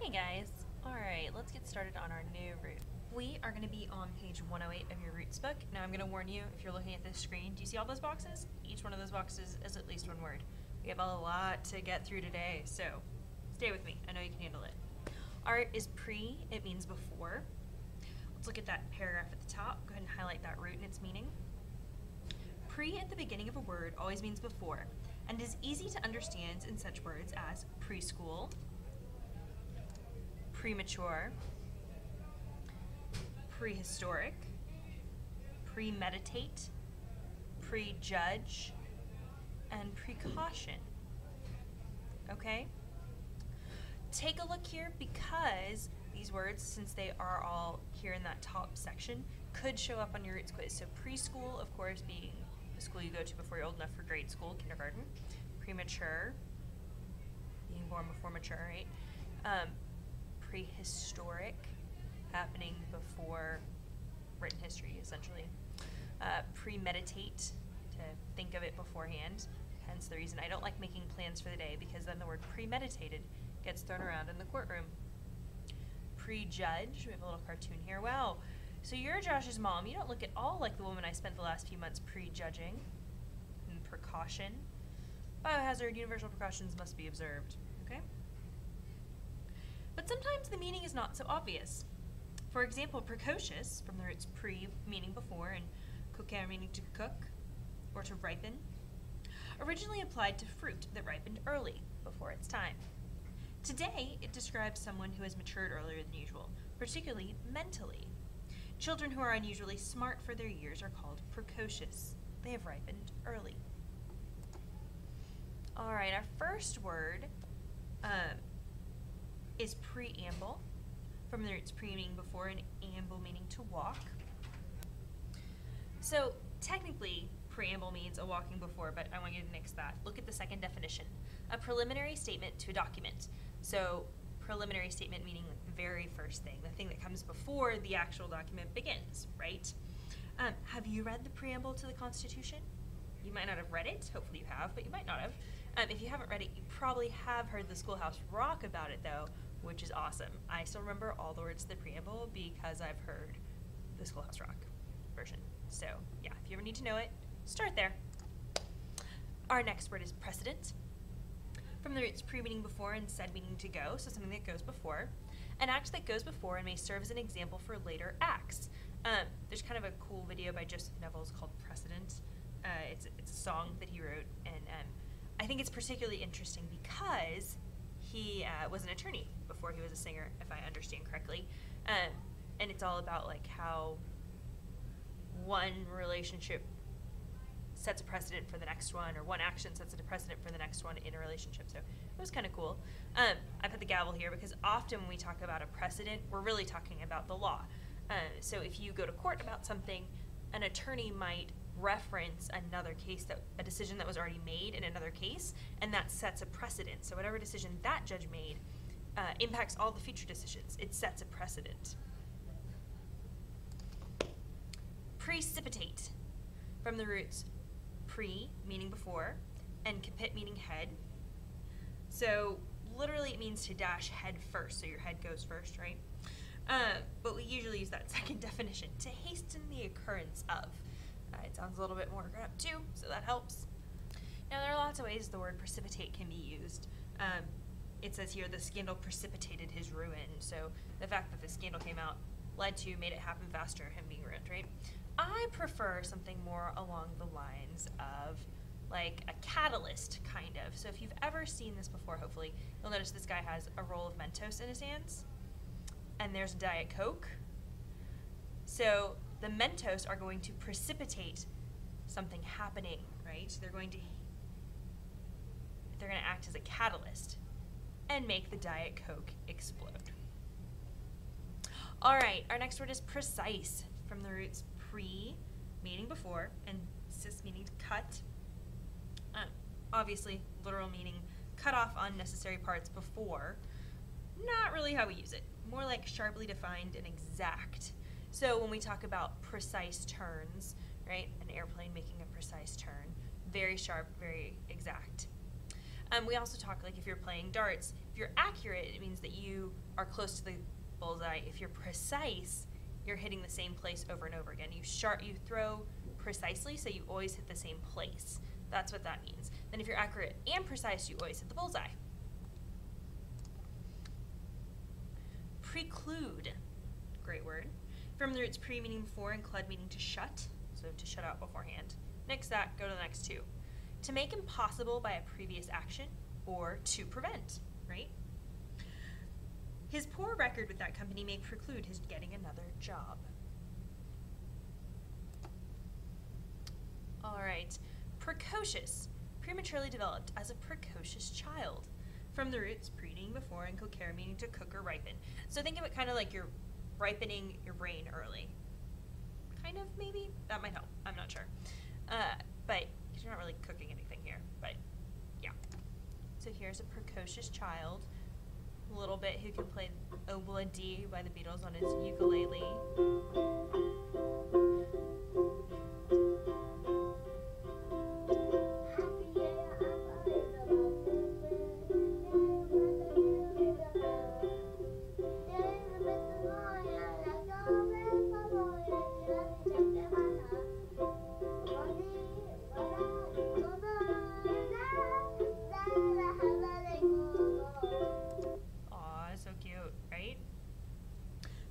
Hey guys! Alright, let's get started on our new root. We are going to be on page 108 of your roots book. Now I'm going to warn you, if you're looking at this screen, do you see all those boxes? Each one of those boxes is at least one word. We have a lot to get through today, so stay with me. I know you can handle it. Art is pre, it means before. Let's look at that paragraph at the top. Go ahead and highlight that root and its meaning. Pre at the beginning of a word always means before, and is easy to understand in such words as preschool, premature, prehistoric, premeditate, prejudge, and precaution. Okay? Take a look here because these words, since they are all here in that top section, could show up on your roots quiz. So preschool, of course, being the school you go to before you're old enough for grade school, kindergarten. Premature, being born before mature, right? Prehistoric, happening before written history, essentially. Premeditate, to think of it beforehand, hence the reason I don't like making plans for the day, because then the word premeditated gets thrown around in the courtroom. Prejudge, we have a little cartoon here. Wow, so you're Josh's mom. You don't look at all like the woman I spent the last few months prejudging. And precaution. Biohazard, universal precautions must be observed. Okay? But sometimes the meaning is not so obvious. For example, precocious, from the roots pre, meaning before, and coquer, meaning to cook, or to ripen, originally applied to fruit that ripened early, before its time. Today, it describes someone who has matured earlier than usual, particularly mentally. Children who are unusually smart for their years are called precocious. They have ripened early. All right, our first word is preamble, from the roots pre meaning before and amble meaning to walk. So technically, preamble means a walking before, but I want you to nix that. Look at the second definition. A preliminary statement to a document. So preliminary statement meaning the very first thing, the thing that comes before the actual document begins, right? Have you read the preamble to the Constitution? You might not have read it, hopefully you have, but you might not have. If you haven't read it, you probably have heard the Schoolhouse Rock about it though, which is awesome. I still remember all the words to the preamble because I've heard the Schoolhouse Rock version. So yeah, if you ever need to know it, start there. Our next word is precedent. From the roots pre meaning before and said meaning to go, so something that goes before. An act that goes before and may serve as an example for later acts. There's kind of a cool video by Joseph Neville's called Precedent. It's a song that he wrote, and I think it's particularly interesting because he was an attorney before he was a singer, if I understand correctly. And it's all about like how one relationship sets a precedent for the next one, or one action sets a precedent for the next one in a relationship. So it was kind of cool. I put the gavel here because often when we talk about a precedent, we're really talking about the law. So if you go to court about something, an attorney might reference another case, a decision that was already made in another case, and that sets a precedent. So whatever decision that judge made impacts all the future decisions. It sets a precedent. Precipitate, from the roots pre, meaning before, and capit, meaning head. So literally it means to dash head first, so your head goes first, right? But we usually use that second definition, to hasten the occurrence of. It sounds a little bit more grown up too, so that helps. Now there are lots of ways the word precipitate can be used. It says here the scandal precipitated his ruin, so the fact that the scandal came out made it happen faster, him being ruined, right? I prefer something more along the lines of like a catalyst, kind of. So if you've ever seen this before, hopefully, you'll notice this guy has a roll of Mentos in his hands, and there's Diet Coke. So the Mentos are going to precipitate something happening, right? They're going to act as a catalyst and make the Diet Coke explode. All right, our next word is precise, from the roots pre, meaning before, and cis, meaning to cut. Obviously, literal meaning cut off unnecessary parts before. Not really how we use it. More like sharply defined and exact. So when we talk about precise turns, right, an airplane making a precise turn, very sharp, very exact. We also talk like if you're playing darts, if you're accurate, it means that you are close to the bullseye. If you're precise, you're hitting the same place over and over again. You throw precisely, so you always hit the same place. That's what that means. Then if you're accurate and precise, you always hit the bullseye. Preclude, great word. From the roots pre meaning before and clud meaning to shut, so to shut out beforehand. Nix that, go to the next two. To make impossible by a previous action, or to prevent, right? His poor record with that company may preclude his getting another job. All right, precocious, prematurely developed as a precocious child. From the roots pre meaning before and coquere meaning to cook or ripen. So think of it kind of like you're ripening your brain early. Kind of, maybe? That might help. I'm not sure. But you're not really cooking anything here, but yeah. So here's a precocious child, a little bit, who can play Oboe D by the Beatles on his ukulele.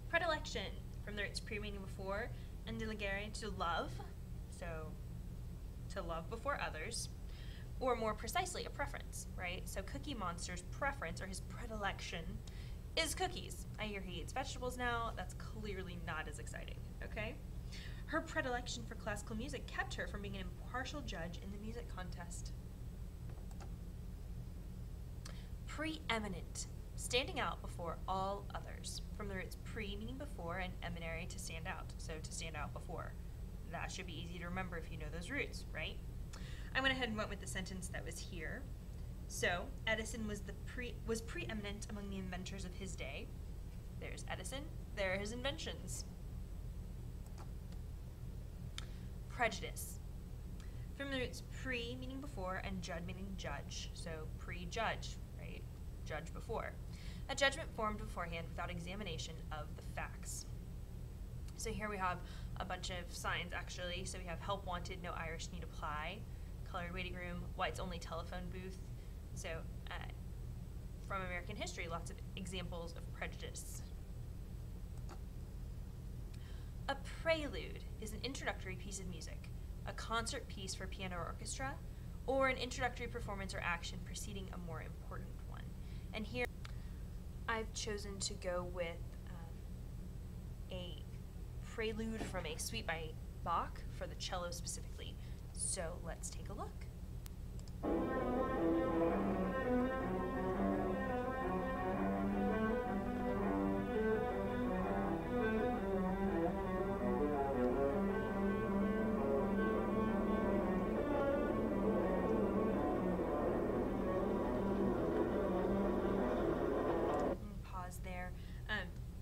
Predilection, from the roots pre meaning before, and delegare to love, so to love before others, or more precisely, a preference, right? So Cookie Monster's preference, or his predilection, is cookies. I hear he eats vegetables now. That's clearly not as exciting, okay? Her predilection for classical music kept her from being an impartial judge in the music contest. Preeminent, standing out before all others. From the roots pre meaning before and eminere to stand out, so to stand out before. That should be easy to remember if you know those roots, right? I went ahead and went with the sentence that was here. So Edison was preeminent among the inventors of his day. There's Edison, there are his inventions. Prejudice. From the roots pre meaning before and jud meaning judge, so prejudge, right? Judge before. A judgment formed beforehand without examination of the facts. So here we have a bunch of signs, actually. So we have help wanted, no Irish need apply, colored waiting room, whites only telephone booth. So from American history, lots of examples of prejudice. A prelude is an introductory piece of music, a concert piece for piano or orchestra, or an introductory performance or action preceding a more important one. And here I've chosen to go with a prelude from a suite by Bach for the cello specifically. So let's take a look.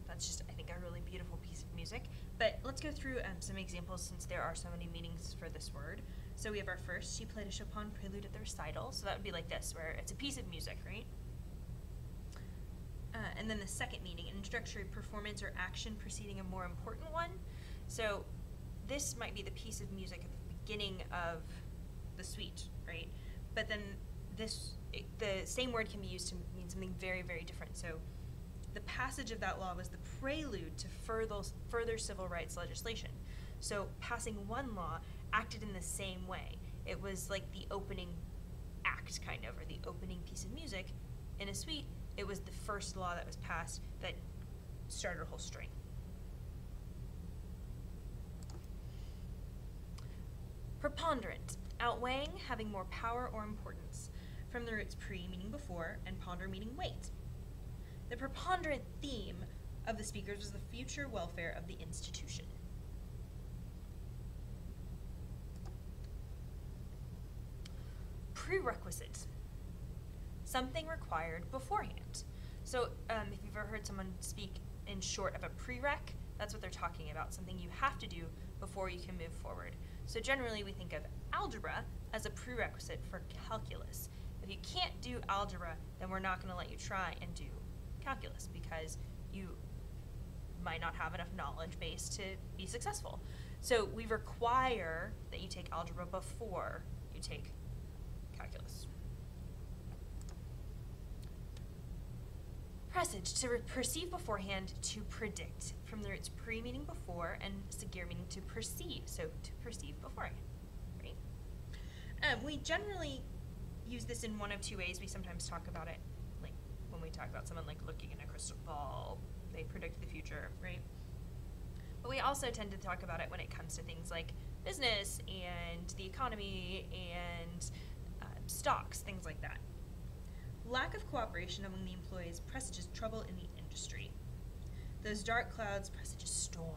That's just, I think, a really beautiful piece of music. But let's go through some examples since there are so many meanings for this word. So we have our first, she played a Chopin prelude at the recital. So that would be like this, where it's a piece of music, right? And then the second meaning, an introductory performance or action preceding a more important one. So this might be the piece of music at the beginning of the suite, right? But then the same word can be used to mean something very, very different. So the passage of that law was the prelude to further civil rights legislation. So passing one law acted in the same way. It was like the opening act, kind of, or the opening piece of music. In a suite, it was the first law that was passed that started a whole string. Preponderant, outweighing, having more power or importance. From the roots pre meaning before and ponder meaning weight. The preponderant theme of the speakers was the future welfare of the institution. Prerequisite, something required beforehand. So if you've ever heard someone speak in short of a prereq, that's what they're talking about, something you have to do before you can move forward. So generally we think of algebra as a prerequisite for calculus. If If you can't do algebra, then we're not going to let you try and do calculus because you might not have enough knowledge base to be successful. So we require that you take algebra before you take calculus. Presage, to perceive beforehand, to predict, from the roots pre meaning before and segir meaning to perceive, so to perceive beforehand, right? We generally use this in one of two ways. We sometimes talk about it, like when we talk about someone like looking in a crystal ball, they predict the future, right? But we also tend to talk about it when it comes to things like business and the economy and stocks, things like that. Lack of cooperation among the employees presages trouble in the industry. Those dark clouds presage a storm.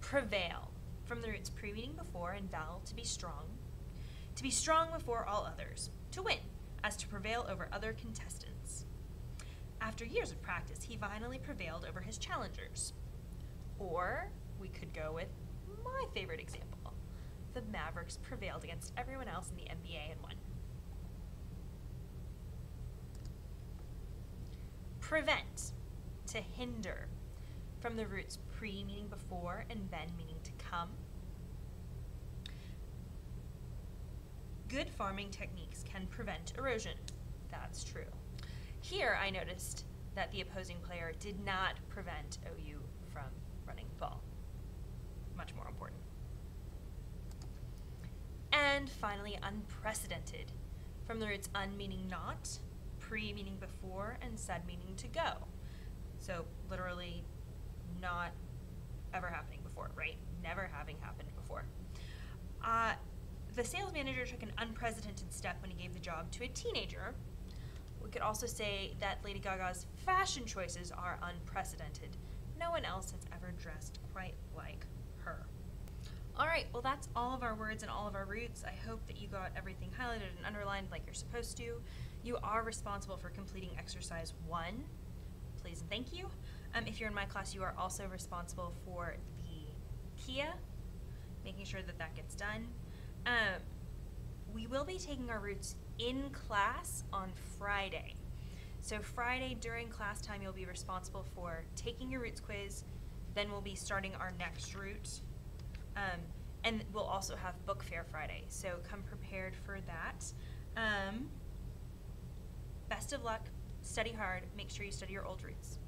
Prevail, from the roots pre meaning before and val, to be strong before all others, to win, as to prevail over other contestants. After years of practice, he finally prevailed over his challengers. Or we could go with my favorite example. The Mavericks prevailed against everyone else in the NBA and won. Prevent, to hinder, from the roots pre meaning before and ven meaning to come. Good farming techniques can prevent erosion. That's true. Here I noticed that the opposing player did not prevent OU from running the ball. Much more important. And finally, unprecedented, from the roots un meaning not, pre meaning before, and sed meaning to go. So literally not ever happening before, right? Never having happened before. The sales manager took an unprecedented step when he gave the job to a teenager. We could also say that Lady Gaga's fashion choices are unprecedented. No one else has ever dressed quite like her. All right, well that's all of our words and all of our roots. I hope that you got everything highlighted and underlined like you're supposed to. You are responsible for completing exercise 1. Please and thank you. If you're in my class, you are also responsible for the Kia, making sure that that gets done. We will be taking our roots in class on Friday. So Friday during class time, you'll be responsible for taking your roots quiz, then we'll be starting our next root. And we'll also have book fair Friday, so come prepared for that. Best of luck, study hard, make sure you study your old roots.